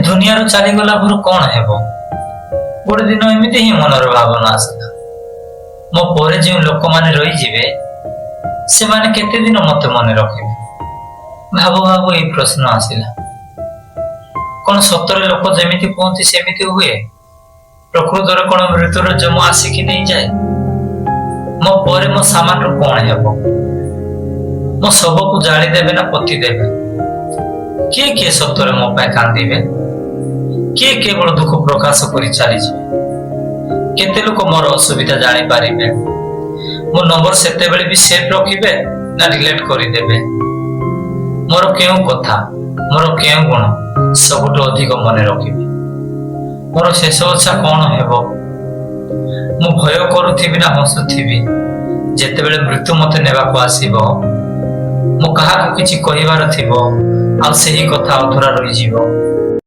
ଦୁନିଆରୁ ଚାଲିଗଲା ପରେ କଣ ହେବ? ଗୋଟେ ଦିନ ଏମିତି ହିଁ ମନର ଭାବନା ଆସିଲା, ମୋ ପରେ ଯେଉଁ ଲୋକମାନେ ରହିଯିବେ ସେମାନେ କେତେ ଦିନ ମତେ ମନେ ରଖିବେ? ଭାବୁ ଭାବୁ ଏଇ ପ୍ରଶ୍ନ ଆସିଲା, କଣ ସତରେ ଲୋକ ଯେମିତି କୁହନ୍ତି ସେମିତି ହୁଏ? ପ୍ରକୃତରେ କଣ ମୃତ୍ୟୁର ଜମ ଆସିକି ନେଇଯାଏ? ମୋ ପରେ ମୋ ସାମାନର କଣ ହେବ? ମୋ ଶବକୁ ଜାଳିଦେବେ ନା ପୋତି ଦେବେ? କିଏ କିଏ ସତରେ ମୋ ପାଇଁ କାନ୍ଦିବେ? କିଏ କେବଳ ଦୁଃଖ ପ୍ରକାଶ କରି ଚାଲିଯିବେ? କେତେ ଲୋକ ମୋର ଅସୁବିଧା ଜାଣିପାରିବେ? ମୋ ନମ୍ବର ସେତେବେଳେ ବି ସେଭ୍ ରଖିବେ ନା ଡିଲିଟ୍ କରିଦେବେ? ମୋର କେଉଁ କଥା, ମୋର କେଉଁ ଗୁଣ ସବୁଠୁ ଅଧିକ ମନେ ରଖିବେ? ମୋର ଶେଷ ଇଚ୍ଛା କଣ ହେବ? ମୁଁ ଭୟ କରୁଥିବି ନା ହସୁଥିବି ଯେତେବେଳେ ମୃତ୍ୟୁ ମତେ ନେବାକୁ ଆସିବ? ମୁଁ କାହାକୁ କିଛି କହିବାର ଥିବ ଆଉ ସେହି କଥା ଅଧୁରା ରହିଯିବ।